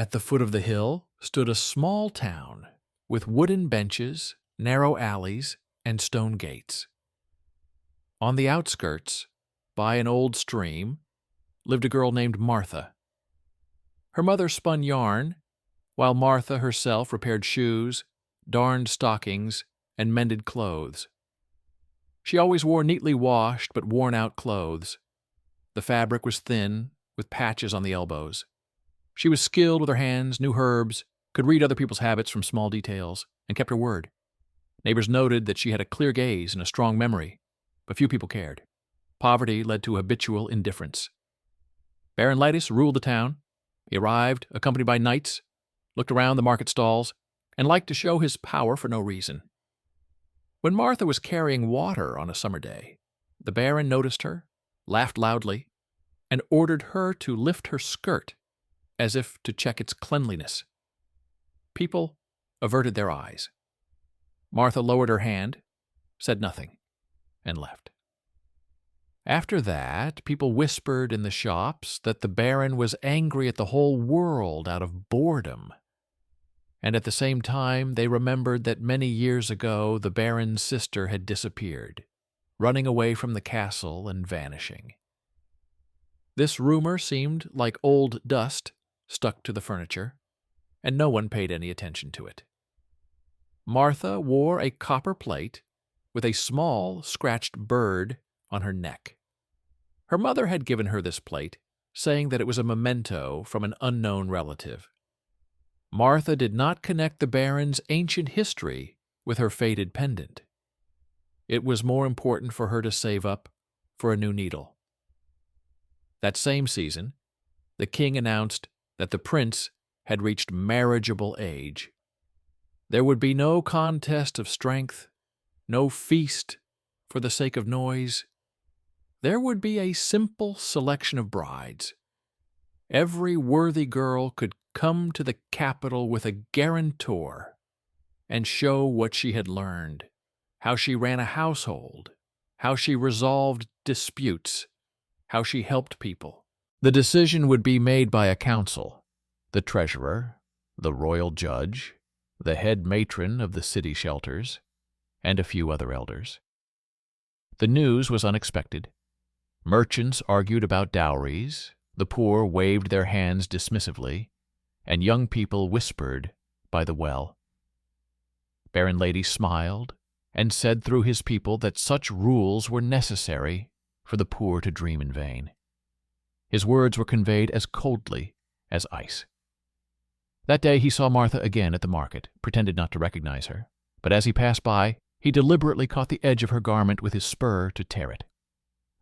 At the foot of the hill stood a small town with wooden benches, narrow alleys, and stone gates. On the outskirts, by an old stream, lived a girl named Martha. Her mother spun yarn, while Martha herself repaired shoes, darned stockings, and mended clothes. She always wore neatly washed but worn-out clothes. The fabric was thin, with patches on the elbows. She was skilled with her hands, knew herbs, could read other people's habits from small details, and kept her word. Neighbors noted that she had a clear gaze and a strong memory, but few people cared. Poverty led to habitual indifference. Baron Lytus ruled the town. He arrived, accompanied by knights, looked around the market stalls, and liked to show his power for no reason. When Martha was carrying water on a summer day, the Baron noticed her, laughed loudly, and ordered her to lift her skirt, as if to check its cleanliness. People averted their eyes. Martha lowered her hand, said nothing, and left. After that, people whispered in the shops that the Baron was angry at the whole world out of boredom. And at the same time, they remembered that many years ago the Baron's sister had disappeared, running away from the castle and vanishing. This rumor seemed like old dust stuck to the furniture, and no one paid any attention to it. Martha wore a copper plate with a small, scratched bird on her neck. Her mother had given her this plate, saying that it was a memento from an unknown relative. Martha did not connect the Baron's ancient history with her faded pendant. It was more important for her to save up for a new needle. That same season, the king announced that the prince had reached marriageable age. There would be no contest of strength, no feast for the sake of noise. There would be a simple selection of brides. Every worthy girl could come to the capital with a guarantor and show what she had learned, how she ran a household, how she resolved disputes, how she helped people. The decision would be made by a council, the treasurer, the royal judge, the head matron of the city shelters, and a few other elders. The news was unexpected. Merchants argued about dowries, the poor waved their hands dismissively, and young people whispered by the well. Baron Lady smiled and said through his people that such rules were necessary for the poor to dream in vain. His words were conveyed as coldly as ice. That day he saw Martha again at the market, pretended not to recognize her, but as he passed by, he deliberately caught the edge of her garment with his spur to tear it.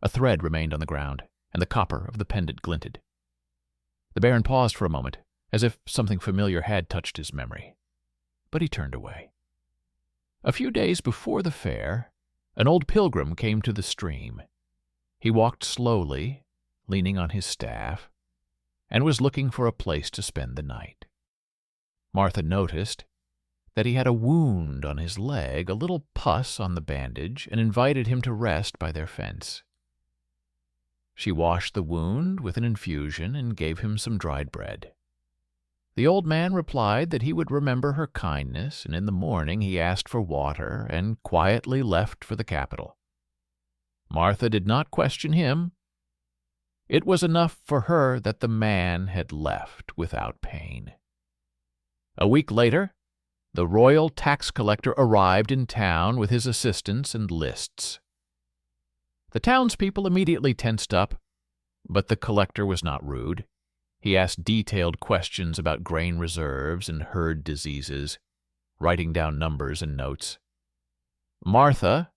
A thread remained on the ground, and the copper of the pendant glinted. The Baron paused for a moment, as if something familiar had touched his memory, but he turned away. A few days before the fair, an old pilgrim came to the stream. He walked slowly, leaning on his staff, and was looking for a place to spend the night. Martha noticed that he had a wound on his leg, a little pus on the bandage, and invited him to rest by their fence. She washed the wound with an infusion and gave him some dried bread. The old man replied that he would remember her kindness, and in the morning he asked for water and quietly left for the capital. Martha did not question him. It was enough for her that the man had left without pain. A week later, the royal tax collector arrived in town with his assistants and lists. The townspeople immediately tensed up, but the collector was not rude. He asked detailed questions about grain reserves and herd diseases, writing down numbers and notes. Martha,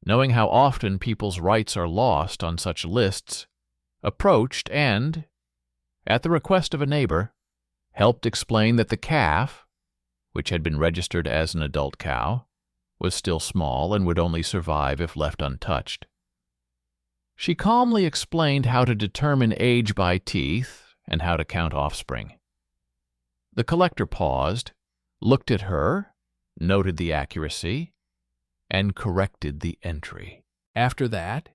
knowing how often people's rights are lost on such lists, approached and, at the request of a neighbor, helped explain that the calf, which had been registered as an adult cow, was still small and would only survive if left untouched. She calmly explained how to determine age by teeth and how to count offspring. The collector paused, looked at her, noted the accuracy, and corrected the entry. After that,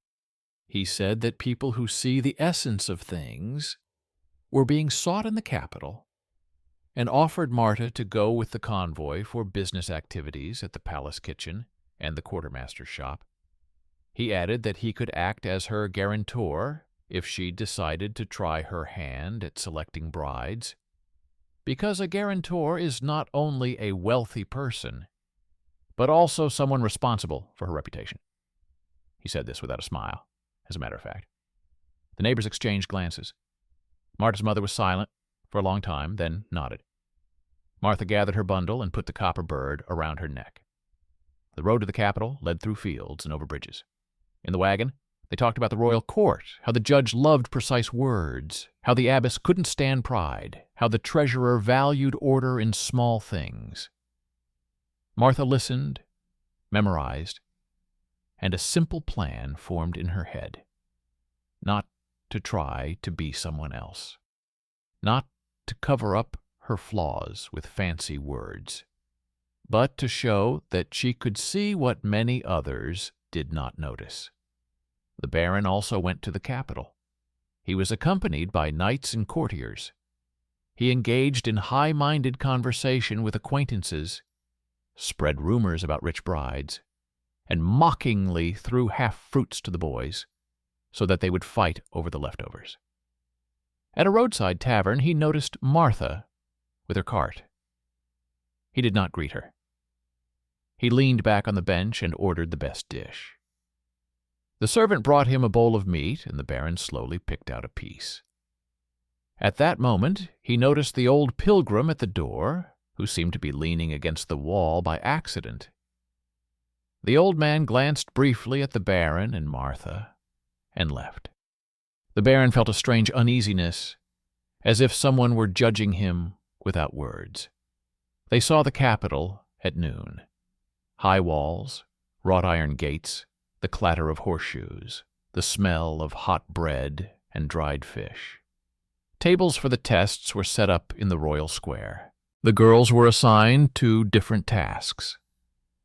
he said that people who see the essence of things were being sought in the capital, and offered Marta to go with the convoy for business activities at the palace kitchen and the quartermaster's shop. He added that he could act as her guarantor if she decided to try her hand at selecting brides, because a guarantor is not only a wealthy person, but also someone responsible for her reputation. He said this without a smile, as a matter of fact. The neighbors exchanged glances. Marta's mother was silent for a long time, then nodded. Martha gathered her bundle and put the copper bird around her neck. The road to the capital led through fields and over bridges. In the wagon, they talked about the royal court, how the judge loved precise words, how the abbess couldn't stand pride, how the treasurer valued order in small things. Martha listened, memorized, and a simple plan formed in her head. Not to try to be someone else. Not to cover up her flaws with fancy words, but to show that she could see what many others did not notice. The Baron also went to the capital. He was accompanied by knights and courtiers. He engaged in high-minded conversation with acquaintances, spread rumors about rich brides, and mockingly threw half-fruits to the boys so that they would fight over the leftovers. At a roadside tavern, he noticed Martha with her cart. He did not greet her. He leaned back on the bench and ordered the best dish. The servant brought him a bowl of meat, and the Baron slowly picked out a piece. At that moment, he noticed the old pilgrim at the door, who seemed to be leaning against the wall by accident. The old man glanced briefly at the Baron and Martha, and left. The Baron felt a strange uneasiness, as if someone were judging him without words. They saw the capital at noon. High walls, wrought iron gates, the clatter of horseshoes, the smell of hot bread and dried fish. Tables for the tests were set up in the royal square. The girls were assigned to different tasks.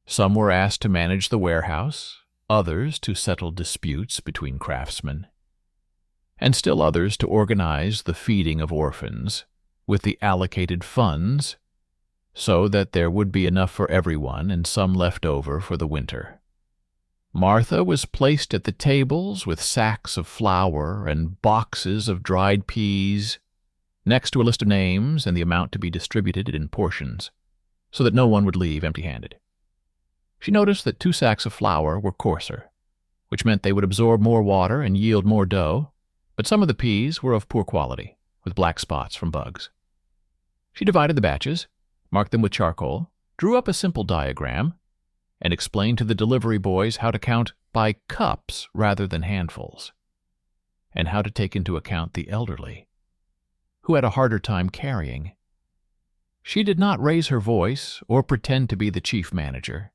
Some were asked to manage the warehouse, others to settle disputes between craftsmen, and still others to organize the feeding of orphans with the allocated funds so that there would be enough for everyone and some left over for the winter. Martha was placed at the tables with sacks of flour and boxes of dried peas, next to a list of names and the amount to be distributed in portions, so that no one would leave empty-handed. She noticed that 2 sacks of flour were coarser, which meant they would absorb more water and yield more dough, but some of the peas were of poor quality, with black spots from bugs. She divided the batches, marked them with charcoal, drew up a simple diagram, and explained to the delivery boys how to count by cups rather than handfuls, and how to take into account the elderly, who had a harder time carrying. She did not raise her voice or pretend to be the chief manager.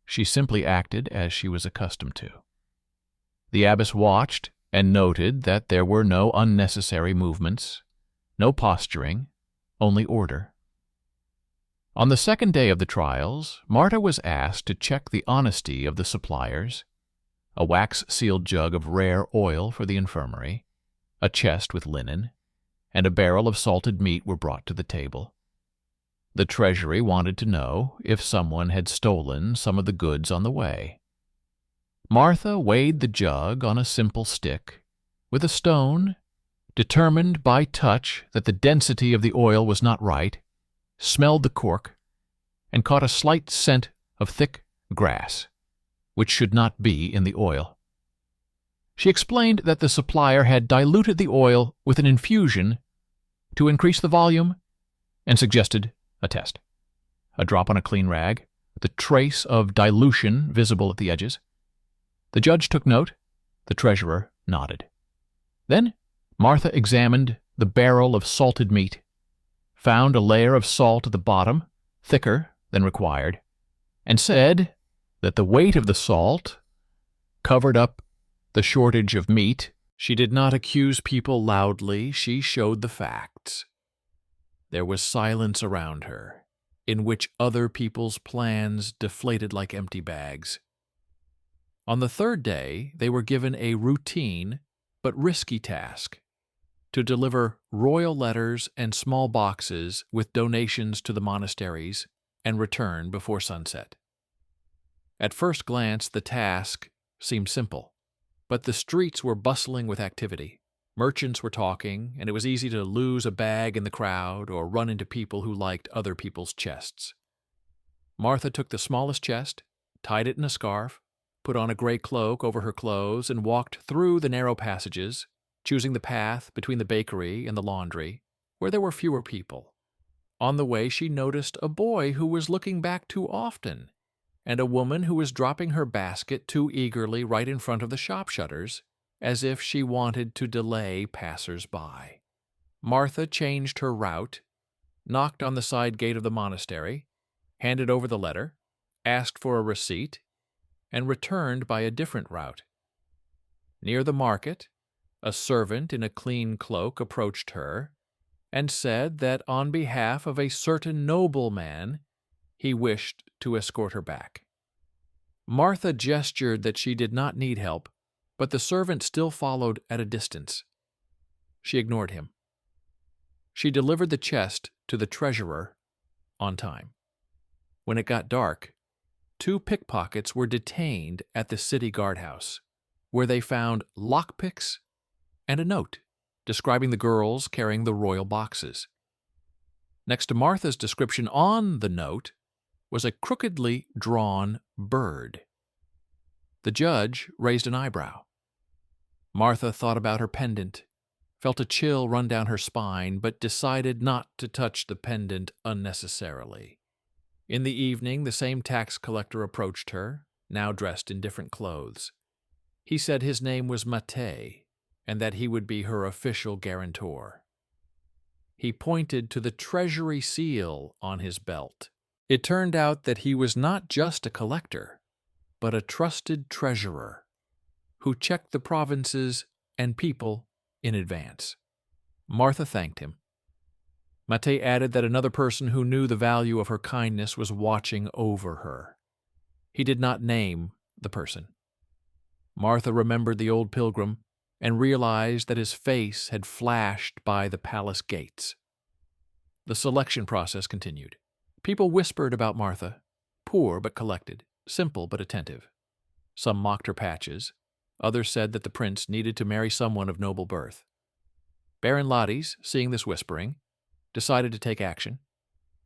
She simply acted as she was accustomed to. The abbess watched and noted that there were no unnecessary movements, no posturing, only order. On the second day of the trials, Marta was asked to check the honesty of the suppliers. A wax-sealed jug of rare oil for the infirmary, a chest with linen, and a barrel of salted meat were brought to the table. The treasury wanted to know if someone had stolen some of the goods on the way. Martha weighed the jug on a simple stick, with a stone, determined by touch that the density of the oil was not right, smelled the cork, and caught a slight scent of thick grass, which should not be in the oil. She explained that the supplier had diluted the oil with an infusion to increase the volume, and suggested a test. A drop on a clean rag, the trace of dilution visible at the edges. The judge took note. The treasurer nodded. Then Martha examined the barrel of salted meat, found a layer of salt at the bottom, thicker than required, and said that the weight of the salt covered up the shortage of meat. She did not accuse people loudly. She showed the facts. There was silence around her, in which other people's plans deflated like empty bags. On the third day, they were given a routine but risky task: to deliver royal letters and small boxes with donations to the monasteries and return before sunset. At first glance, the task seemed simple, but the streets were bustling with activity. Merchants were talking, and it was easy to lose a bag in the crowd or run into people who liked other people's chests. Martha took the smallest chest, tied it in a scarf, put on a gray cloak over her clothes, and walked through the narrow passages, choosing the path between the bakery and the laundry, where there were fewer people. On the way, she noticed a boy who was looking back too often, and a woman who was dropping her basket too eagerly right in front of the shop shutters, as if she wanted to delay passers-by. Martha changed her route, knocked on the side gate of the monastery, handed over the letter, asked for a receipt, and returned by a different route. Near the market, a servant in a clean cloak approached her and said that on behalf of a certain nobleman he wished to escort her back. Martha gestured that she did not need help, but the servant still followed at a distance. She ignored him. She delivered the chest to the treasurer on time. When it got dark, 2 pickpockets were detained at the city guardhouse, where they found lockpicks and a note describing the girls carrying the royal boxes. Next to Martha's description on the note was a crookedly drawn bird. The judge raised an eyebrow. Martha thought about her pendant, felt a chill run down her spine, but decided not to touch the pendant unnecessarily. In the evening, the same tax collector approached her, now dressed in different clothes. He said his name was Mattei, and that he would be her official guarantor. He pointed to the treasury seal on his belt. It turned out that he was not just a collector, but a trusted treasurer who checked the provinces and people in advance. Martha thanked him. Mattei added that another person who knew the value of her kindness was watching over her. He did not name the person. Martha remembered the old pilgrim and realized that his face had flashed by the palace gates. The selection process continued. People whispered about Martha, poor but collected, simple but attentive. Some mocked her patches. Others said that the prince needed to marry someone of noble birth. Baron Lades, seeing this whispering, decided to take action.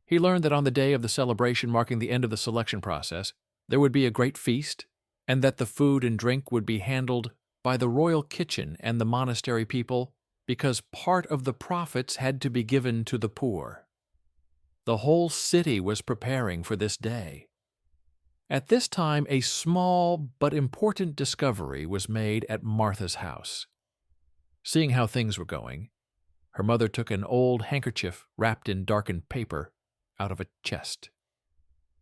He learned that on the day of the celebration marking the end of the selection process, there would be a great feast, and that the food and drink would be handled by the royal kitchen and the monastery people because part of the profits had to be given to the poor. The whole city was preparing for this day. At this time, a small but important discovery was made at Martha's house. Seeing how things were going, her mother took an old handkerchief wrapped in darkened paper out of a chest.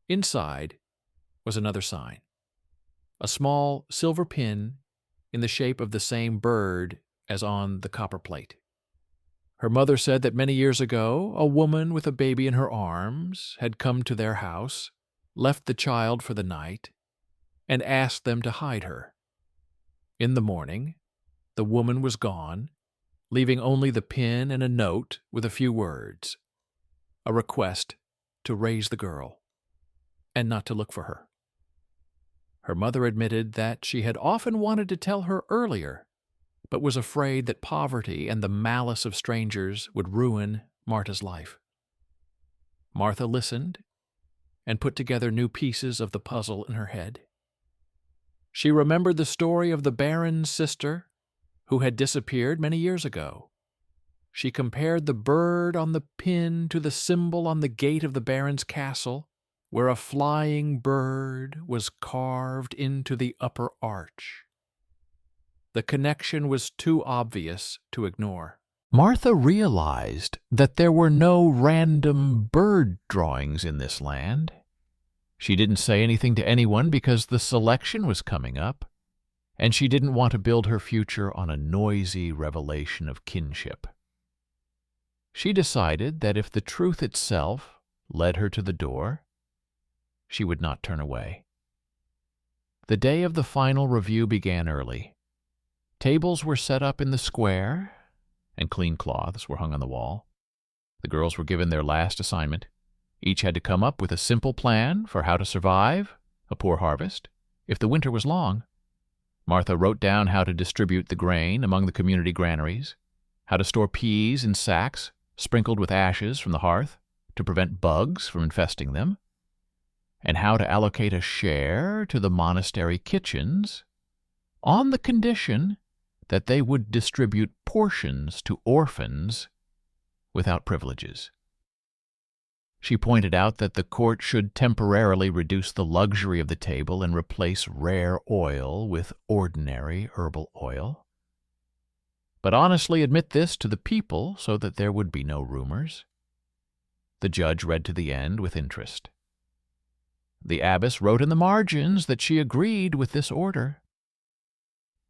Inside was another sign, a small silver pin in the shape of the same bird as on the copper plate. Her mother said that many years ago, a woman with a baby in her arms had come to their house, left the child for the night, and asked them to hide her. In the morning, the woman was gone, leaving only the pin and a note with a few words, a request to raise the girl and not to look for her. Her mother admitted that she had often wanted to tell her earlier, but was afraid that poverty and the malice of strangers would ruin Martha's life. Martha listened and put together new pieces of the puzzle in her head. She remembered the story of the baron's sister who had disappeared many years ago. She compared the bird on the pin to the symbol on the gate of the baron's castle, where a flying bird was carved into the upper arch. The connection was too obvious to ignore. Martha realized that there were no random bird drawings in this land. She didn't say anything to anyone because the selection was coming up, and she didn't want to build her future on a noisy revelation of kinship. She decided that if the truth itself led her to the door, she would not turn away. The day of the final review began early. Tables were set up in the square, and clean cloths were hung on the wall. The girls were given their last assignment. Each had to come up with a simple plan for how to survive a poor harvest if the winter was long. Martha wrote down how to distribute the grain among the community granaries, how to store peas in sacks sprinkled with ashes from the hearth to prevent bugs from infesting them, and how to allocate a share to the monastery kitchens on the condition that they would distribute portions to orphans without privileges. She pointed out that the court should temporarily reduce the luxury of the table and replace rare oil with ordinary herbal oil, but honestly admit this to the people so that there would be no rumors. The judge read to the end with interest. The abbess wrote in the margins that she agreed with this order.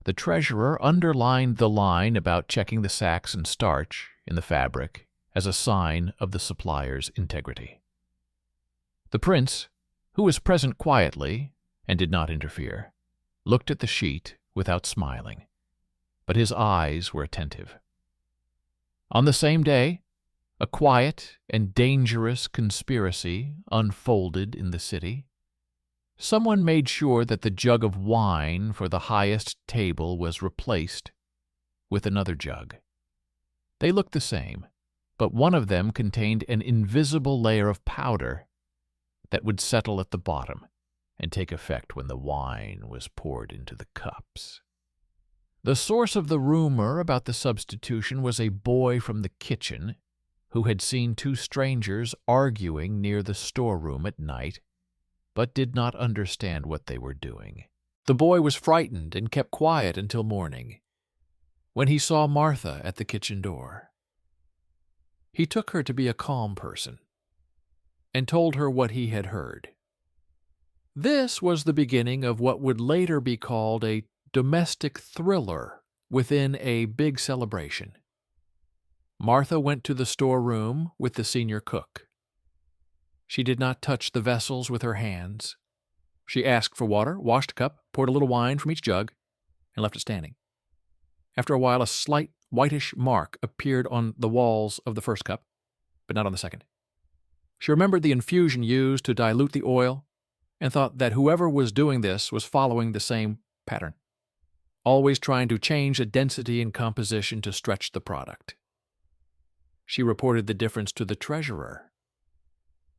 The treasurer underlined the line about checking the sacks and starch in the fabric as a sign of the supplier's integrity. The prince, who was present quietly and did not interfere, looked at the sheet without smiling, but his eyes were attentive. On the same day, a quiet and dangerous conspiracy unfolded in the city. Someone made sure that the jug of wine for the highest table was replaced with another jug. They looked the same, but one of them contained an invisible layer of powder that would settle at the bottom and take effect when the wine was poured into the cups. The source of the rumor about the substitution was a boy from the kitchen who had seen two strangers arguing near the storeroom at night, but did not understand what they were doing. The boy was frightened and kept quiet until morning, when he saw Martha at the kitchen door. He took her to be a calm person and told her what he had heard. This was the beginning of what would later be called a domestic thriller within a big celebration. Martha went to the storeroom with the senior cook. She did not touch the vessels with her hands. She asked for water, washed a cup, poured a little wine from each jug, and left it standing. After a while, a slight whitish mark appeared on the walls of the first cup, but not on the second. She remembered the infusion used to dilute the oil and thought that whoever was doing this was following the same pattern, always trying to change the density and composition to stretch the product. She reported the difference to the treasurer.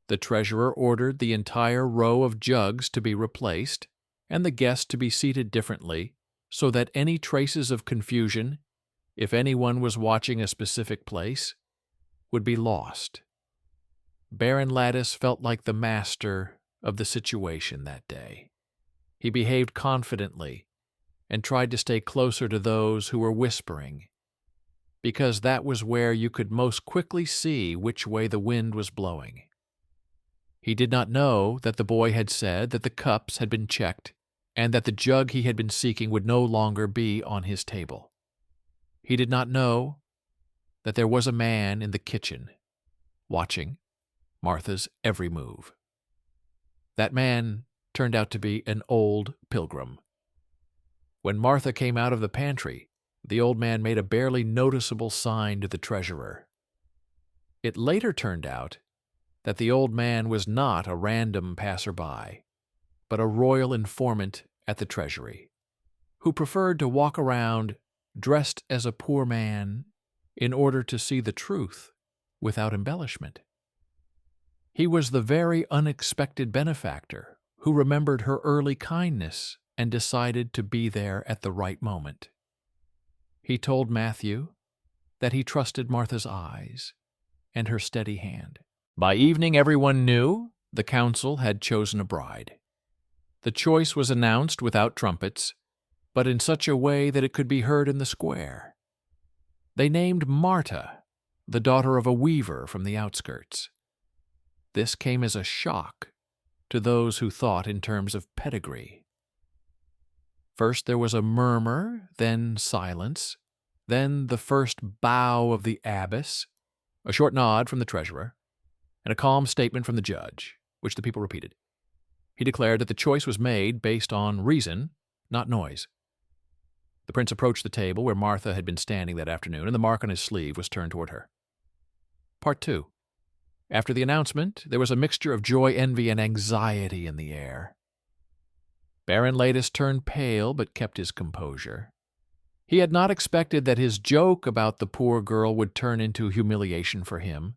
The treasurer ordered the entire row of jugs to be replaced and the guests to be seated differently so that any traces of confusion, if anyone was watching a specific place, would be lost. Baron Lattice felt like the master of the situation that day. He behaved confidently and tried to stay closer to those who were whispering, because that was where you could most quickly see which way the wind was blowing. He did not know that the boy had said that the cups had been checked and that the jug he had been seeking would no longer be on his table. He did not know that there was a man in the kitchen watching Martha's every move. That man turned out to be an old pilgrim. When Martha came out of the pantry, the old man made a barely noticeable sign to the treasurer. It later turned out that the old man was not a random passerby, but a royal informant at the treasury, who preferred to walk around dressed as a poor man in order to see the truth without embellishment. He was the very unexpected benefactor who remembered her early kindness and decided to be there at the right moment. He told Matthew that he trusted Martha's eyes and her steady hand. By evening, everyone knew the council had chosen a bride. The choice was announced without trumpets, but in such a way that it could be heard in the square. They named Marta, the daughter of a weaver from the outskirts. This came as a shock to those who thought in terms of pedigree. First there was a murmur, then silence, then the first bow of the abbess, a short nod from the treasurer, and a calm statement from the judge, which the people repeated. He declared that the choice was made based on reason, not noise. The prince approached the table where Martha had been standing that afternoon, and the mark on his sleeve was turned toward her. Part 2. After the announcement, there was a mixture of joy, envy, and anxiety in the air. Baron Ladis turned pale but kept his composure. He had not expected that his joke about the poor girl would turn into humiliation for him.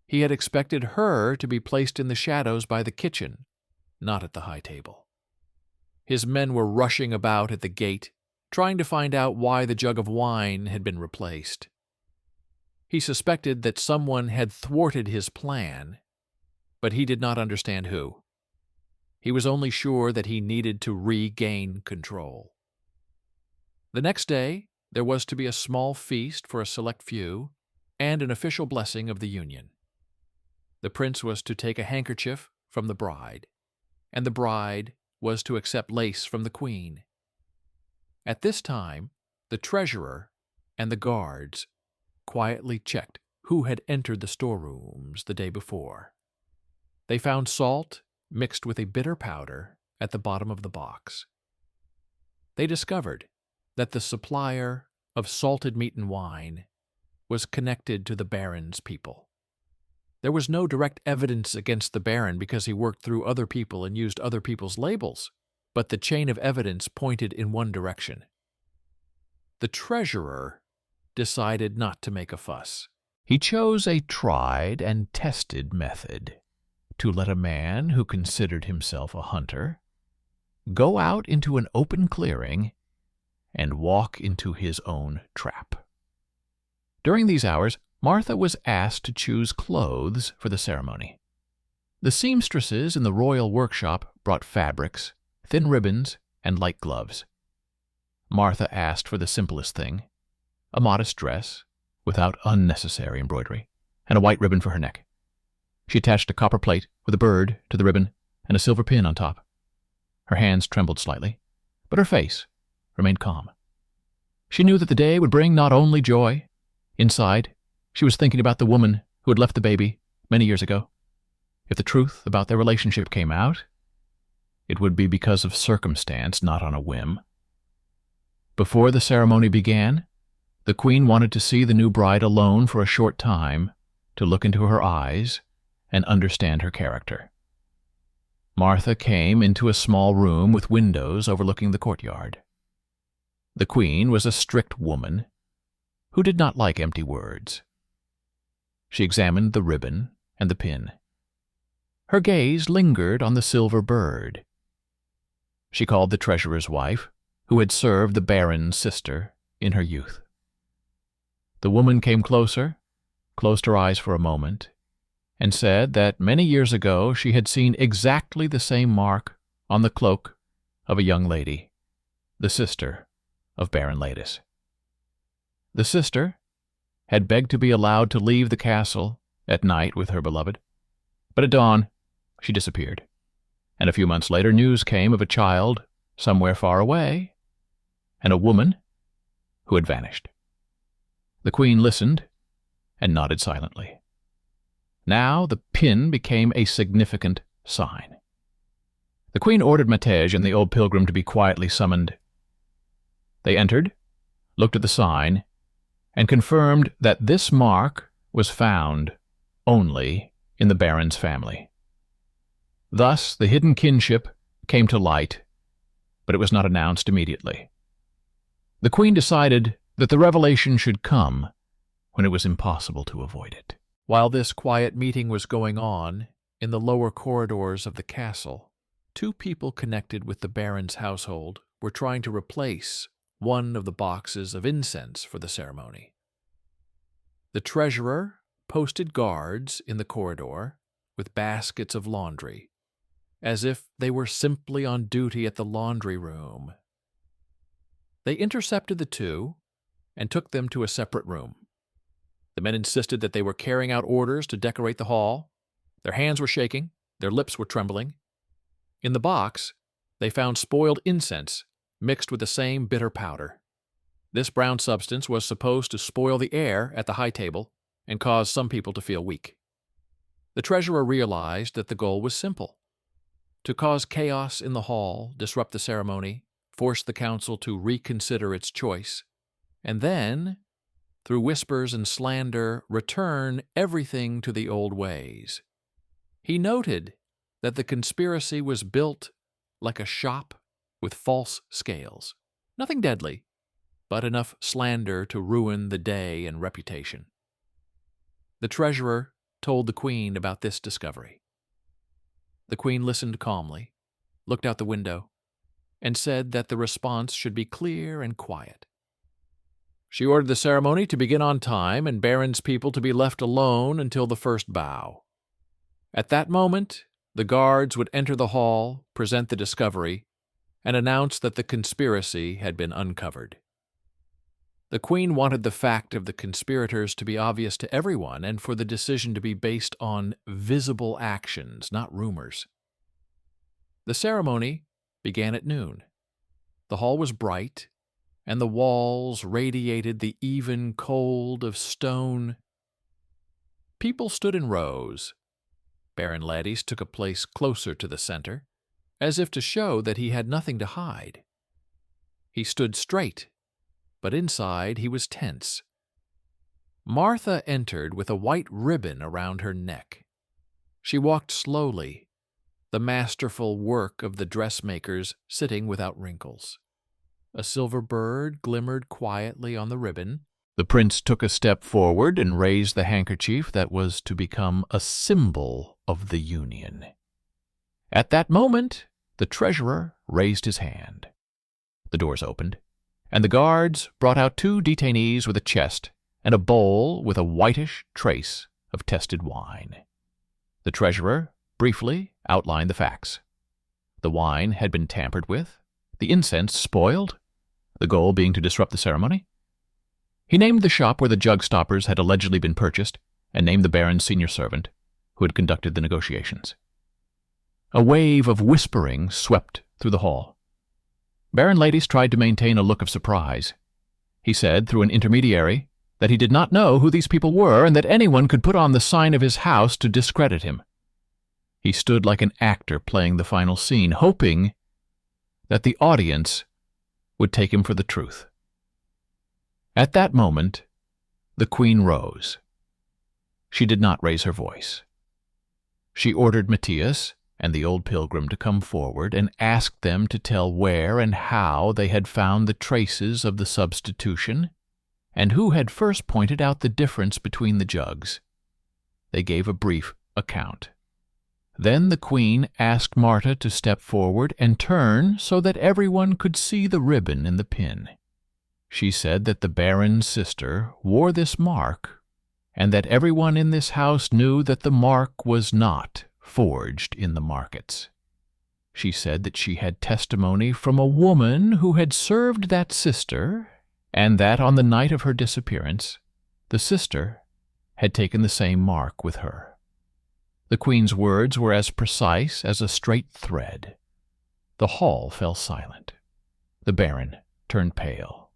He had expected her to be placed in the shadows by the kitchen, not at the high table. His men were rushing about at the gate, trying to find out why the jug of wine had been replaced. He suspected that someone had thwarted his plan, but he did not understand who. He was only sure that he needed to regain control. The next day, there was to be a small feast for a select few and an official blessing of the union. The prince was to take a handkerchief from the bride, and the bride was to accept lace from the queen. At this time, the treasurer and the guards quietly checked who had entered the storerooms the day before. They found salt mixed with a bitter powder at the bottom of the box. They discovered that the supplier of salted meat and wine was connected to the baron's people. There was no direct evidence against the baron because he worked through other people and used other people's labels, but the chain of evidence pointed in one direction. The treasurer decided not to make a fuss. He chose a tried and tested method to let a man who considered himself a hunter go out into an open clearing and walk into his own trap. During these hours, Martha was asked to choose clothes for the ceremony. The seamstresses in the royal workshop brought fabrics, thin ribbons, and light gloves. Martha asked for the simplest thing, a modest dress, without unnecessary embroidery, and a white ribbon for her neck. She attached a copper plate with a bird to the ribbon and a silver pin on top. Her hands trembled slightly, but her face remained calm. She knew that the day would bring not only joy. Inside, she was thinking about the woman who had left the baby many years ago. If the truth about their relationship came out, it would be because of circumstance, not on a whim. Before the ceremony began, the queen wanted to see the new bride alone for a short time to look into her eyes and understand her character. Martha came into a small room with windows overlooking the courtyard. The queen was a strict woman who did not like empty words. She examined the ribbon and the pin. Her gaze lingered on the silver bird. She called the treasurer's wife, who had served the baron's sister in her youth. The woman came closer, closed her eyes for a moment, and said that many years ago she had seen exactly the same mark on the cloak of a young lady, the sister of Baron Ladis. The sister had begged to be allowed to leave the castle at night with her beloved, but at dawn she disappeared, and a few months later news came of a child somewhere far away, and a woman who had vanished. The queen listened and nodded silently. Now the pin became a significant sign. The queen ordered Matej and the old pilgrim to be quietly summoned. They entered, looked at the sign, and confirmed that this mark was found only in the baron's family. Thus the hidden kinship came to light, but it was not announced immediately. The queen decided that the revelation should come when it was impossible to avoid it. While this quiet meeting was going on in the lower corridors of the castle, two people connected with the baron's household were trying to replace one of the boxes of incense for the ceremony. The treasurer posted guards in the corridor with baskets of laundry, as if they were simply on duty at the laundry room. They intercepted the two and took them to a separate room. The men insisted that they were carrying out orders to decorate the hall. Their hands were shaking, their lips were trembling. In the box, they found spoiled incense mixed with the same bitter powder. This brown substance was supposed to spoil the air at the high table and cause some people to feel weak. The treasurer realized that the goal was simple: to cause chaos in the hall, disrupt the ceremony, forced the council to reconsider its choice, and then, through whispers and slander, return everything to the old ways. He noted that the conspiracy was built like a shop with false scales. Nothing deadly, but enough slander to ruin the day and reputation. The treasurer told the queen about this discovery. The queen listened calmly, looked out the window, and said that the response should be clear and quiet. She ordered the ceremony to begin on time and Baron's people to be left alone until the first bow. At that moment, the guards would enter the hall, present the discovery, and announce that the conspiracy had been uncovered. The queen wanted the fact of the conspirators to be obvious to everyone and for the decision to be based on visible actions, not rumors. The ceremony began at noon. The hall was bright, and the walls radiated the even cold of stone. People stood in rows. Baron Ladys took a place closer to the center, as if to show that he had nothing to hide. He stood straight, but inside he was tense. Martha entered with a white ribbon around her neck. She walked slowly, the masterful work of the dressmakers sitting without wrinkles. A silver bird glimmered quietly on the ribbon. The prince took a step forward and raised the handkerchief that was to become a symbol of the union. At that moment, the treasurer raised his hand. The doors opened, and the guards brought out 2 detainees with a chest and a bowl with a whitish trace of tested wine. The treasurer briefly outlined the facts. The wine had been tampered with, the incense spoiled, the goal being to disrupt the ceremony. He named the shop where the jug stoppers had allegedly been purchased and named the Baron's senior servant, who had conducted the negotiations. A wave of whispering swept through the hall. Baron Ladys tried to maintain a look of surprise. He said, through an intermediary, that he did not know who these people were and that anyone could put on the sign of his house to discredit him. He stood like an actor playing the final scene, hoping that the audience would take him for the truth. At that moment, the queen rose. She did not raise her voice. She ordered Matthias and the old pilgrim to come forward and asked them to tell where and how they had found the traces of the substitution and who had first pointed out the difference between the jugs. They gave a brief account. Then the queen asked Martha to step forward and turn so that everyone could see the ribbon and the pin. She said that the Baron's sister wore this mark and that everyone in this house knew that the mark was not forged in the markets. She said that she had testimony from a woman who had served that sister and that on the night of her disappearance, the sister had taken the same mark with her. The queen's words were as precise as a straight thread. The hall fell silent. The Baron turned pale.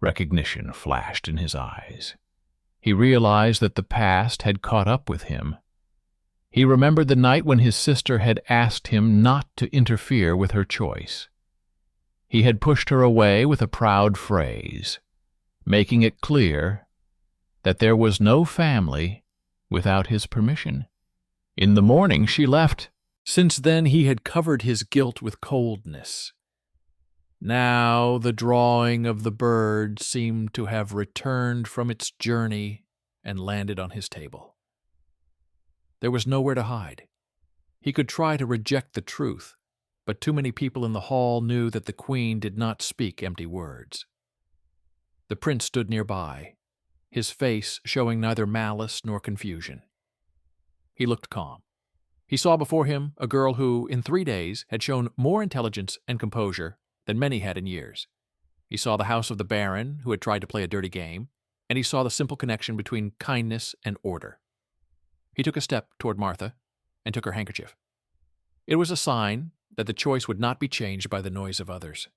Recognition flashed in his eyes. He realized that the past had caught up with him. He remembered the night when his sister had asked him not to interfere with her choice. He had pushed her away with a proud phrase, making it clear that there was no family without his permission. In the morning she left. Since then he had covered his guilt with coldness. Now the drawing of the bird seemed to have returned from its journey and landed on his table. There was nowhere to hide. He could try to reject the truth, but too many people in the hall knew that the queen did not speak empty words. The prince stood nearby, his face showing neither malice nor confusion. He looked calm. He saw before him a girl who, in 3 days, had shown more intelligence and composure than many had in years. He saw the house of the Baron, who had tried to play a dirty game, and he saw the simple connection between kindness and order. He took a step toward Martha and took her handkerchief. It was a sign that the choice would not be changed by the noise of others.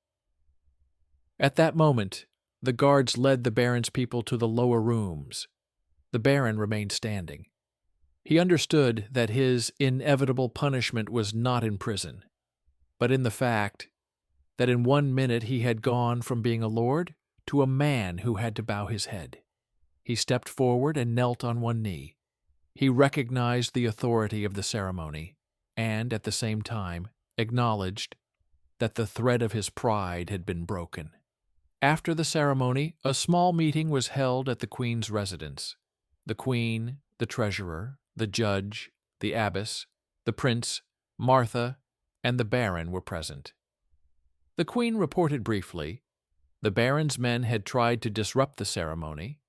At that moment, the guards led the Baron's people to the lower rooms. The Baron remained standing. He understood that his inevitable punishment was not in prison, but in the fact that in 1 minute he had gone from being a lord to a man who had to bow his head. He stepped forward and knelt on one knee. He recognized the authority of the ceremony and, at the same time, acknowledged that the thread of his pride had been broken. After the ceremony, a small meeting was held at the Queen's residence. The Queen, the treasurer, the judge, the abbess, the prince, Martha, and the baron were present. The Queen reported briefly. The baron's men had tried to disrupt the ceremony.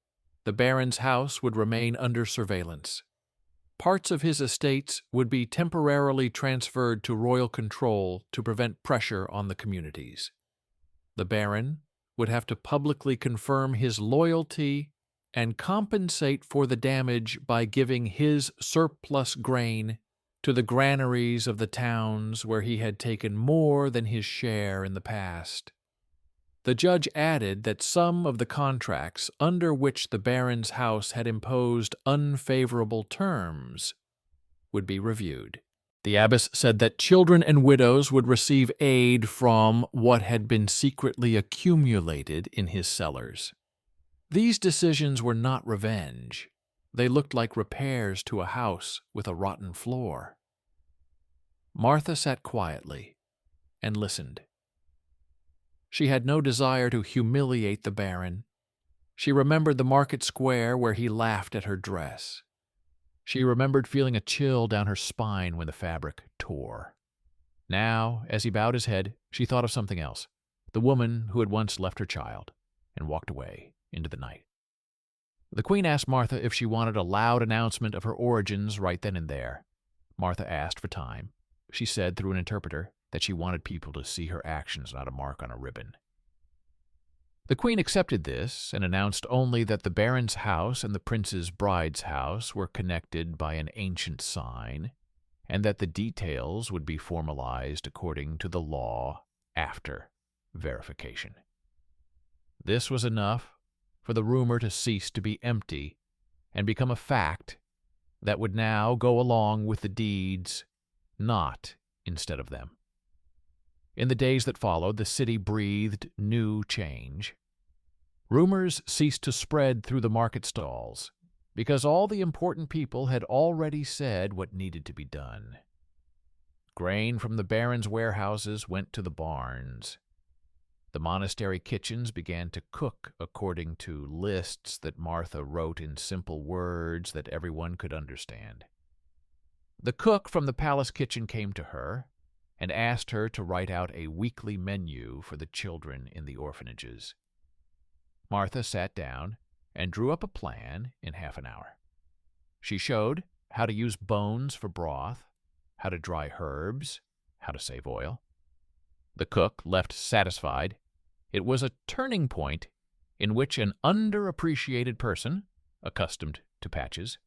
The baron's house would remain under surveillance. Parts of his estates would be temporarily transferred to royal control to prevent pressure on the communities. The baron would have to publicly confirm his loyalty and compensate for the damage by giving his surplus grain to the granaries of the towns where he had taken more than his share in the past. The judge added that some of the contracts under which the baron's house had imposed unfavorable terms would be reviewed. The abbess said that children and widows would receive aid from what had been secretly accumulated in his cellars. These decisions were not revenge. They looked like repairs to a house with a rotten floor. Martha sat quietly and listened. She had no desire to humiliate the baron. She remembered the market square where he laughed at her dress. She remembered feeling a chill down her spine when the fabric tore. Now, as he bowed his head, she thought of something else, the woman who had once left her child and walked away into the night. The Queen asked Martha if she wanted a loud announcement of her origins right then and there. Martha asked for time. She said through an interpreter that she wanted people to see her actions, not a mark on a ribbon. The Queen accepted this and announced only that the baron's house and the prince's bride's house were connected by an ancient sign, and that the details would be formalized according to the law after verification. This was enough for the rumor to cease to be empty and become a fact that would now go along with the deeds, not instead of them. In the days that followed, the city breathed new change. Rumors ceased to spread through the market stalls because all the important people had already said what needed to be done. Grain from the baron's warehouses went to the barns. The monastery kitchens began to cook according to lists that Martha wrote in simple words that everyone could understand. The cook from the palace kitchen came to her and asked her to write out a weekly menu for the children in the orphanages. Martha sat down and drew up a plan in half an hour. She showed how to use bones for broth, how to dry herbs, how to save oil. The cook left satisfied. It was a turning point in which an underappreciated person, accustomed to patches,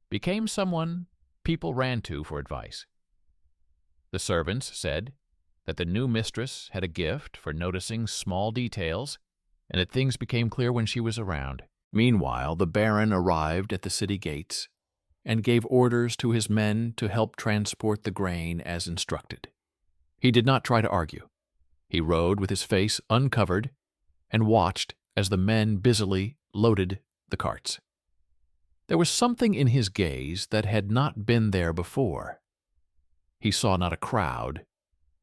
became someone people ran to for advice. The servants said that the new mistress had a gift for noticing small details and that things became clear when she was around. Meanwhile, the baron arrived at the city gates and gave orders to his men to help transport the grain as instructed. He did not try to argue. He rode with his face uncovered and watched as the men busily loaded the carts. There was something in his gaze that had not been there before. He saw not a crowd,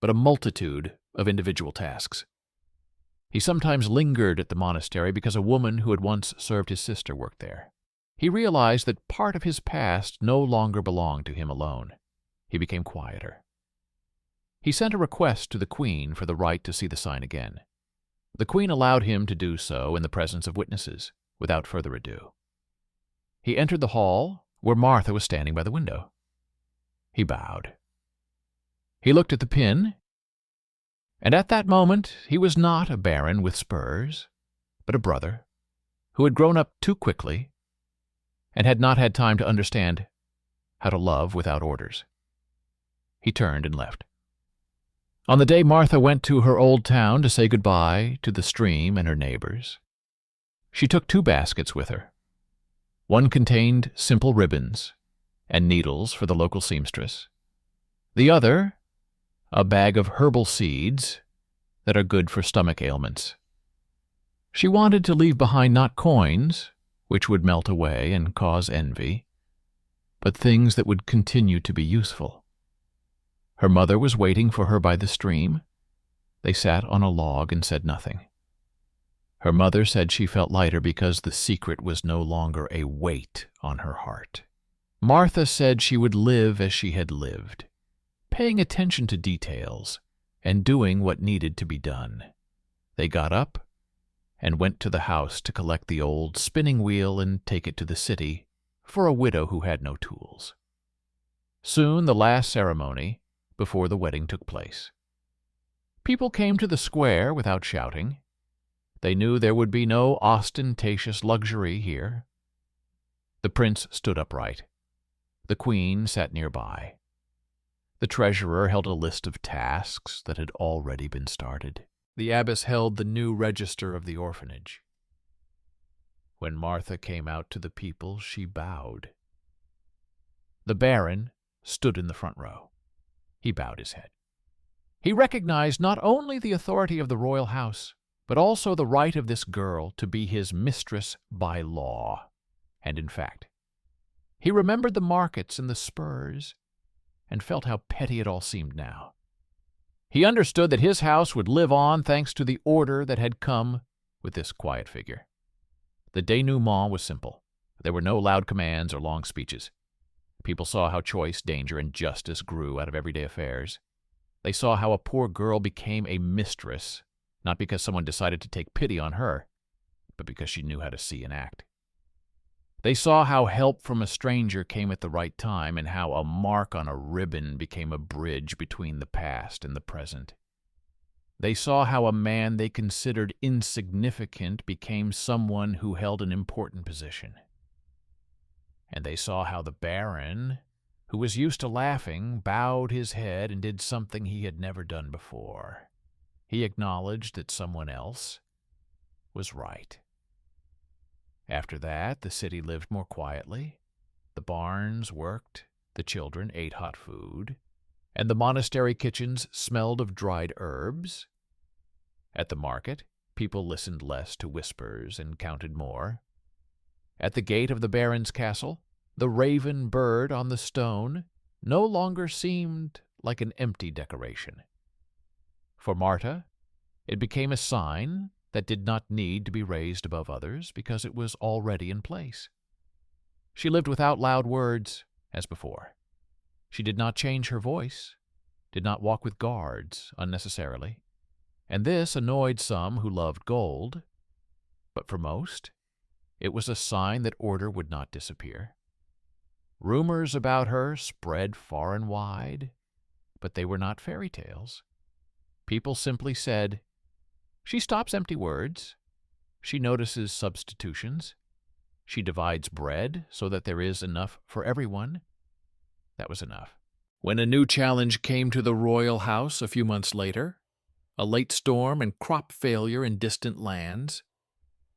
but a multitude of individual tasks. He sometimes lingered at the monastery because a woman who had once served his sister worked there. He realized that part of his past no longer belonged to him alone. He became quieter. He sent a request to the Queen for the right to see the sign again. The Queen allowed him to do so in the presence of witnesses, without further ado. He entered the hall where Martha was standing by the window. He bowed. He looked at the pin, and at that moment he was not a baron with spurs, but a brother who had grown up too quickly and had not had time to understand how to love without orders. He turned and left. On the day Martha went to her old town to say goodbye to the stream and her neighbors, she took 2 baskets with her. One contained simple ribbons and needles for the local seamstress. The other, a bag of herbal seeds that are good for stomach ailments. She wanted to leave behind not coins, which would melt away and cause envy, but things that would continue to be useful. Her mother was waiting for her by the stream. They sat on a log and said nothing. Her mother said she felt lighter because the secret was no longer a weight on her heart. Martha said she would live as she had lived, paying attention to details and doing what needed to be done. They got up and went to the house to collect the old spinning wheel and take it to the city for a widow who had no tools. Soon the last ceremony before the wedding took place. People came to the square without shouting. They knew there would be no ostentatious luxury here. The prince stood upright. The queen sat nearby. The treasurer held a list of tasks that had already been started. The abbess held the new register of the orphanage. When Martha came out to the people, she bowed. The baron stood in the front row. He bowed his head. He recognized not only the authority of the royal house, but also the right of this girl to be his mistress by law. And in fact, he remembered the markets and the spurs, and felt how petty it all seemed now. He understood that his house would live on thanks to the order that had come with this quiet figure. The denouement was simple. There were no loud commands or long speeches. People saw how choice, danger, and justice grew out of everyday affairs. They saw how a poor girl became a mistress, not because someone decided to take pity on her, but because she knew how to see and act. They saw how help from a stranger came at the right time, and how a mark on a ribbon became a bridge between the past and the present. They saw how a man they considered insignificant became someone who held an important position. And they saw how the baron, who was used to laughing, bowed his head and did something he had never done before. He acknowledged that someone else was right. After that, the city lived more quietly. The barns worked, the children ate hot food, and the monastery kitchens smelled of dried herbs. At the market, people listened less to whispers and counted more. At the gate of the baron's castle, the raven bird on the stone no longer seemed like an empty decoration. For Marta, it became a sign that did not need to be raised above others because it was already in place. She lived without loud words, as before. She did not change her voice, did not walk with guards unnecessarily, and this annoyed some who loved gold, but for most, it was a sign that order would not disappear. Rumors about her spread far and wide, but they were not fairy tales. People simply said, "She stops empty words. She notices substitutions. She divides bread so that there is enough for everyone." That was enough. When a new challenge came to the royal house a few months later, a late storm and crop failure in distant lands,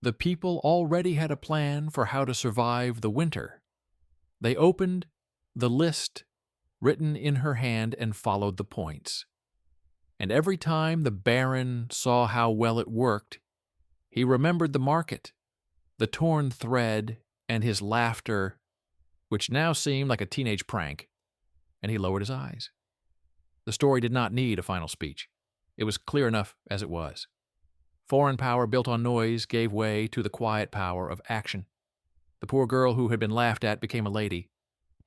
the people already had a plan for how to survive the winter. They opened the list written in her hand and followed the points. And every time the baron saw how well it worked, he remembered the market, the torn thread, and his laughter, which now seemed like a teenage prank, and he lowered his eyes. The story did not need a final speech. It was clear enough as it was. Foreign power built on noise gave way to the quiet power of action. The poor girl who had been laughed at became a lady,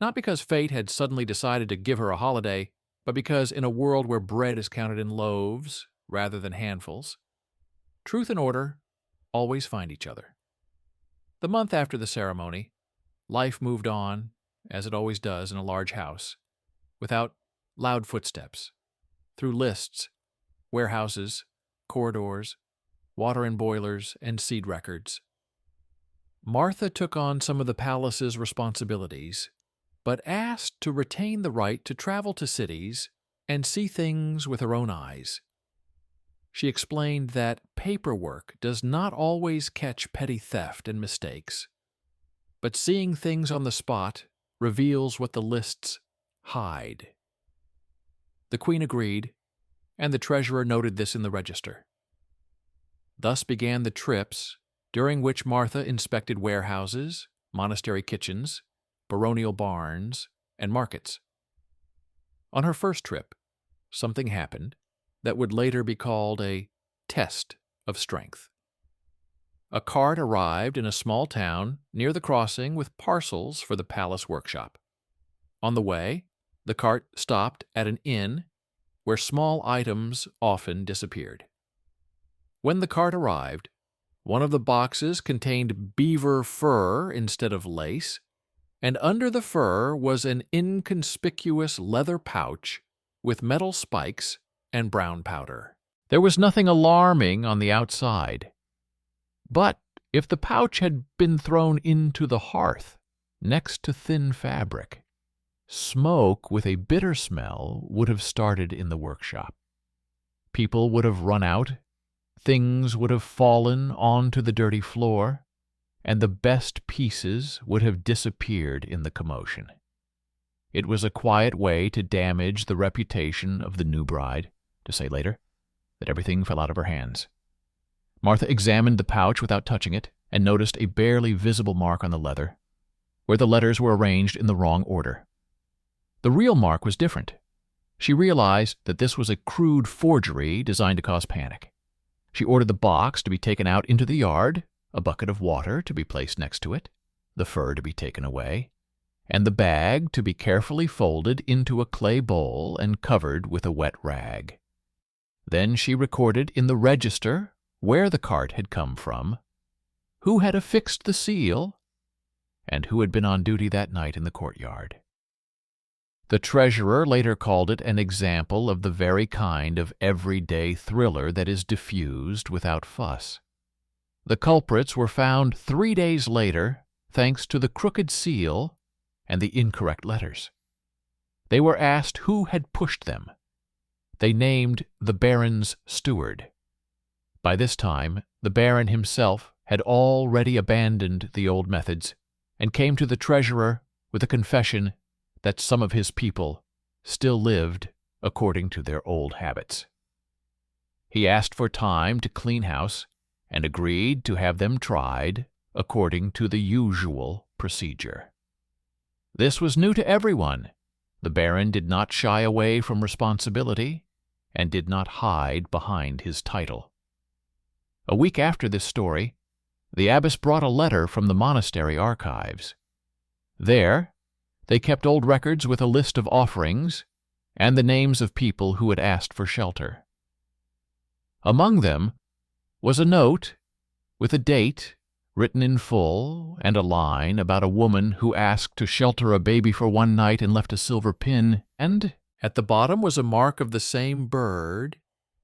not because fate had suddenly decided to give her a holiday, but because in a world where bread is counted in loaves rather than handfuls, truth and order always find each other. The month after the ceremony, life moved on, as it always does in a large house, without loud footsteps, through lists, warehouses, corridors, water in boilers, and seed records. Martha took on some of the palace's responsibilities, but asked to retain the right to travel to cities and see things with her own eyes. She explained that paperwork does not always catch petty theft and mistakes, but seeing things on the spot reveals what the lists hide. The queen agreed, and the treasurer noted this in the register. Thus began the trips during which Martha inspected warehouses, monastery kitchens, baronial barns, and markets. On her first trip, something happened that would later be called a test of strength. A cart arrived in a small town near the crossing with parcels for the palace workshop. On the way, the cart stopped at an inn where small items often disappeared. When the cart arrived, one of the boxes contained beaver fur instead of lace, and under the fur was an inconspicuous leather pouch with metal spikes and brown powder. There was nothing alarming on the outside. But if the pouch had been thrown into the hearth, next to thin fabric, smoke with a bitter smell would have started in the workshop. People would have run out, things would have fallen onto the dirty floor, and the best pieces would have disappeared in the commotion. It was a quiet way to damage the reputation of the new bride, to say later that everything fell out of her hands. Martha examined the pouch without touching it and noticed a barely visible mark on the leather, where the letters were arranged in the wrong order. The real mark was different. She realized that this was a crude forgery designed to cause panic. She ordered the box to be taken out into the yard, a bucket of water to be placed next to it, the fur to be taken away, and the bag to be carefully folded into a clay bowl and covered with a wet rag. Then she recorded in the register where the cart had come from, who had affixed the seal, and who had been on duty that night in the courtyard. The treasurer later called it an example of the very kind of everyday thriller that is diffused without fuss. The culprits were found 3 days later, thanks to the crooked seal and the incorrect letters. They were asked who had pushed them. They named the baron's steward. By this time, the baron himself had already abandoned the old methods and came to the treasurer with a confession that some of his people still lived according to their old habits. He asked for time to clean house and agreed to have them tried according to the usual procedure. This was new to everyone. The baron did not shy away from responsibility and did not hide behind his title. A week after this story, the abbess brought a letter from the monastery archives. There, they kept old records with a list of offerings and the names of people who had asked for shelter. Among them was a note with a date written in full and a line about a woman who asked to shelter a baby for one night and left a silver pin, and at the bottom was a mark of the same bird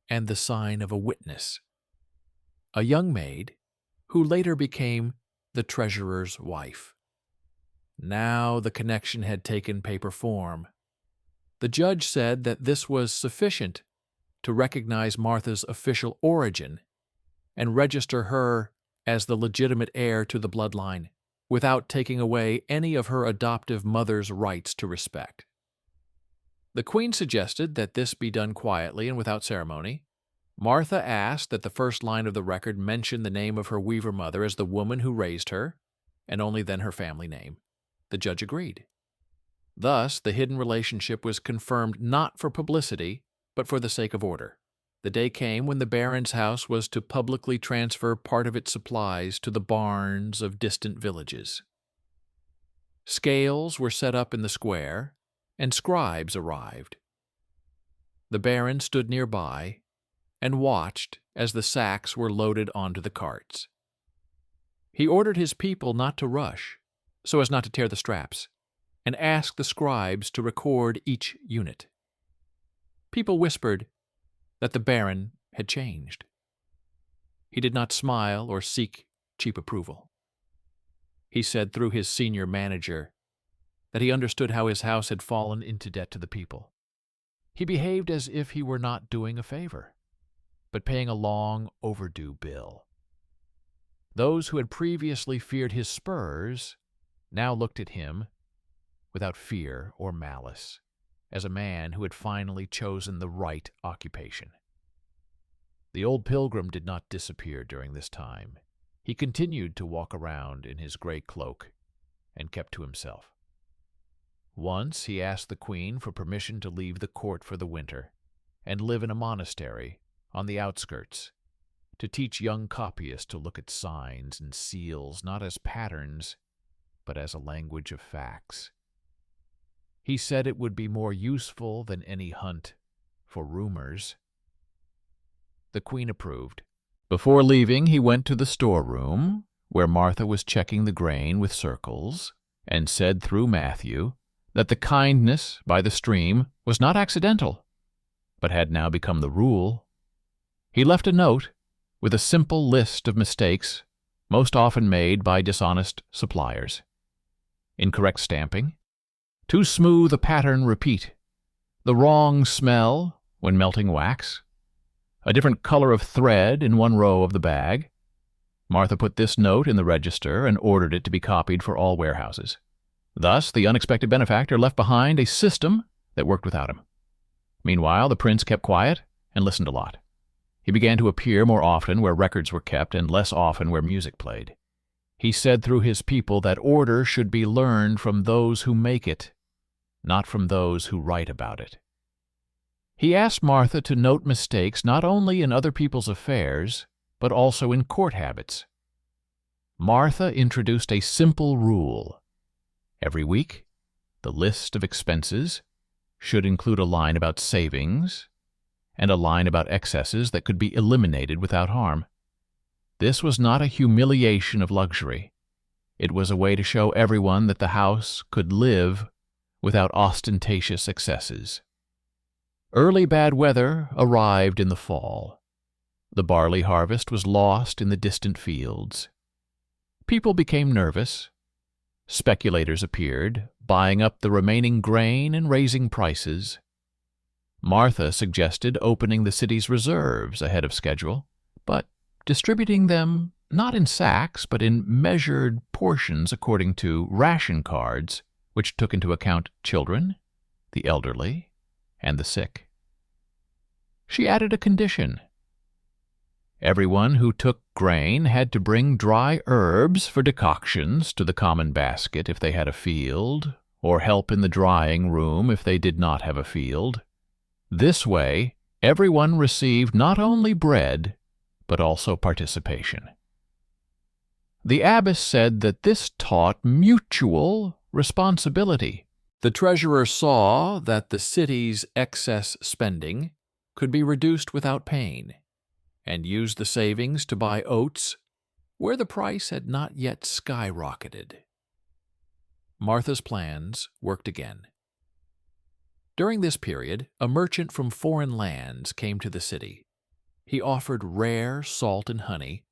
and the sign of a witness, a young maid who later became the treasurer's wife. Now the connection had taken paper form. The judge said that this was sufficient to recognize Martha's official origin and register her as the legitimate heir to the bloodline, without taking away any of her adoptive mother's rights to respect. The queen suggested that this be done quietly and without ceremony. Martha asked that the first line of the record mention the name of her weaver mother as the woman who raised her, and only then her family name. The judge agreed. Thus, the hidden relationship was confirmed not for publicity, but for the sake of order. The day came when the baron's house was to publicly transfer part of its supplies to the barns of distant villages. Scales were set up in the square, and scribes arrived. The baron stood nearby and watched as the sacks were loaded onto the carts. He ordered his people not to rush, so as not to tear the straps, and asked the scribes to record each unit. People whispered that the baron had changed. He did not smile or seek cheap approval. He said through his senior manager that he understood how his house had fallen into debt to the people. He behaved as if he were not doing a favor, but paying a long overdue bill. Those who had previously feared his spurs now looked at him without fear or malice. as a man who had finally chosen the right occupation. The old pilgrim did not disappear during this time. He continued to walk around in his gray cloak and kept to himself. Once he asked the queen for permission to leave the court for the winter and live in a monastery on the outskirts, to teach young copyists to look at signs and seals not as patterns, but as a language of facts. He said it would be more useful than any hunt for rumors. The queen approved. Before leaving, he went to the storeroom, where Martha was checking the grain with circles, and said through Matthew that the kindness by the stream was not accidental, but had now become the rule. He left a note with a simple list of mistakes most often made by dishonest suppliers. Incorrect stamping, too smooth a pattern repeat, the wrong smell when melting wax, a different color of thread in one row of the bag. Martha put this note in the register and ordered it to be copied for all warehouses. Thus, the unexpected benefactor left behind a system that worked without him. Meanwhile, the prince kept quiet and listened a lot. He began to appear more often where records were kept and less often where music played. He said through his people that order should be learned from those who make it, not from those who write about it. He asked Martha to note mistakes not only in other people's affairs, but also in court habits. Martha introduced a simple rule. Every week, the list of expenses should include a line about savings and a line about excesses that could be eliminated without harm. This was not a humiliation of luxury. It was a way to show everyone that the house could live without ostentatious excesses. Early bad weather arrived in the fall. The barley harvest was lost in the distant fields. People became nervous. Speculators appeared, buying up the remaining grain and raising prices. Martha suggested opening the city's reserves ahead of schedule, but distributing them not in sacks, but in measured portions according to ration cards, which took into account children, the elderly, and the sick. She added a condition. Everyone who took grain had to bring dry herbs for decoctions to the common basket if they had a field, or help in the drying room if they did not have a field. This way, everyone received not only bread, but also participation. The abbess said that this taught mutual responsibility. The treasurer saw that the city's excess spending could be reduced without pain, and used the savings to buy oats where the price had not yet skyrocketed. Martha's plans worked again. During this period, a merchant from foreign lands came to the city. He offered rare salt and honey,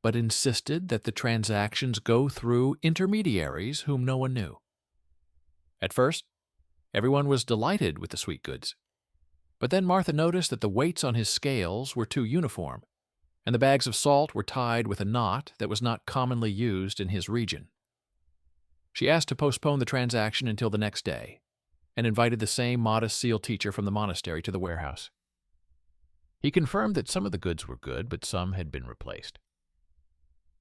but insisted that the transactions go through intermediaries whom no one knew. At first, everyone was delighted with the sweet goods. But then Martha noticed that the weights on his scales were too uniform, and the bags of salt were tied with a knot that was not commonly used in his region. She asked to postpone the transaction until the next day, and invited the same modest seal teacher from the monastery to the warehouse. He confirmed that some of the goods were good, but some had been replaced.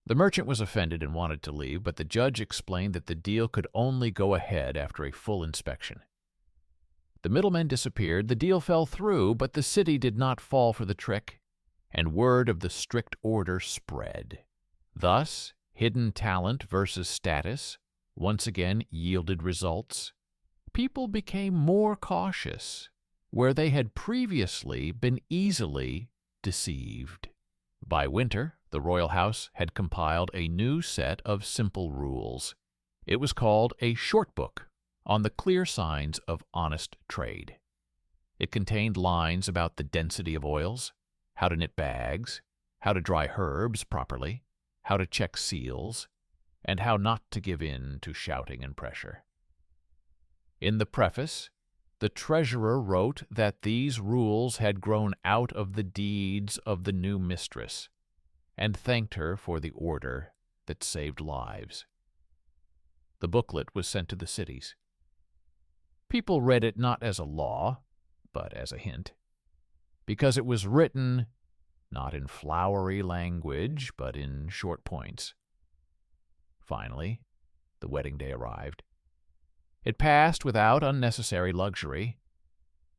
The merchant was offended and wanted to leave, but the judge explained that the deal could only go ahead after a full inspection. The middlemen disappeared, the deal fell through, but the city did not fall for the trick, and word of the strict order spread. Thus, hidden talent versus status once again yielded results. People became more cautious where they had previously been easily deceived. By winter, the royal house had compiled a new set of simple rules. It was called a short book on the clear signs of honest trade. It contained lines about the density of oils, how to knit bags, how to dry herbs properly, how to check seals, and how not to give in to shouting and pressure. In the preface, the treasurer wrote that these rules had grown out of the deeds of the new mistress, and thanked her for the order that saved lives. The booklet was sent to the cities. People read it not as a law, but as a hint, because it was written not in flowery language, but in short points. Finally, the wedding day arrived. It passed without unnecessary luxury.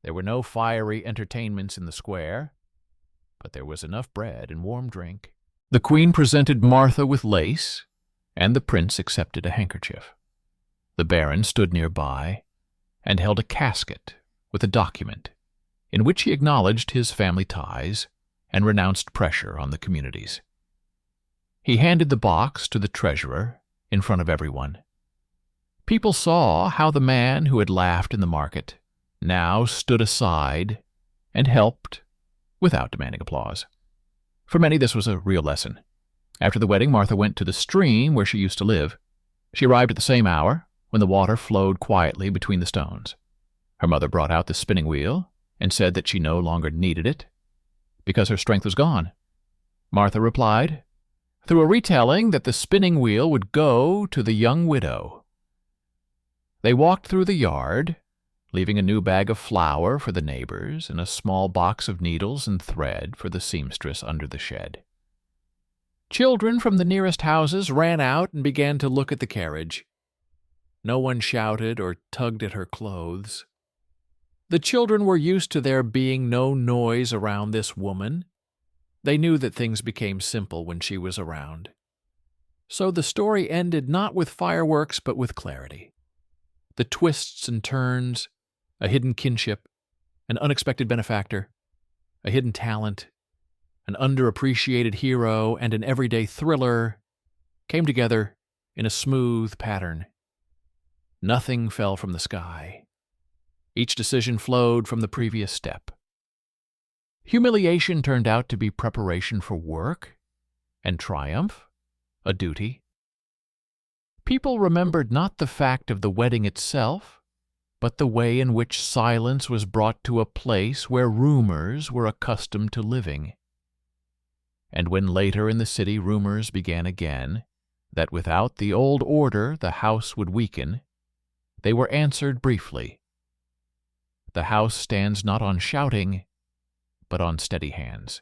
There were no fiery entertainments in the square, but there was enough bread and warm drink. The queen presented Martha with lace, and the prince accepted a handkerchief. The baron stood nearby and held a casket with a document in which he acknowledged his family ties and renounced pressure on the communities. He handed the box to the treasurer in front of everyone. People saw how the man who had laughed in the market now stood aside and helped without demanding applause. For many, this was a real lesson. After the wedding, Martha went to the stream where she used to live. She arrived at the same hour, when the water flowed quietly between the stones. Her mother brought out the spinning wheel and said that she no longer needed it because her strength was gone. Martha replied, through a retelling, that the spinning wheel would go to the young widow. They walked through the yard, leaving a new bag of flour for the neighbors and a small box of needles and thread for the seamstress under the shed. Children from the nearest houses ran out and began to look at the carriage. No one shouted or tugged at her clothes. The children were used to there being no noise around this woman. They knew that things became simple when she was around. So the story ended not with fireworks but with clarity. The twists and turns, a hidden kinship, an unexpected benefactor, a hidden talent, an underappreciated hero, and an everyday thriller came together in a smooth pattern. Nothing fell from the sky. Each decision flowed from the previous step. Humiliation turned out to be preparation for work, and triumph, a duty. People remembered not the fact of the wedding itself, but the way in which silence was brought to a place where rumors were accustomed to living. And when later in the city rumors began again, that without the old order the house would weaken, they were answered briefly. The house stands not on shouting, but on steady hands.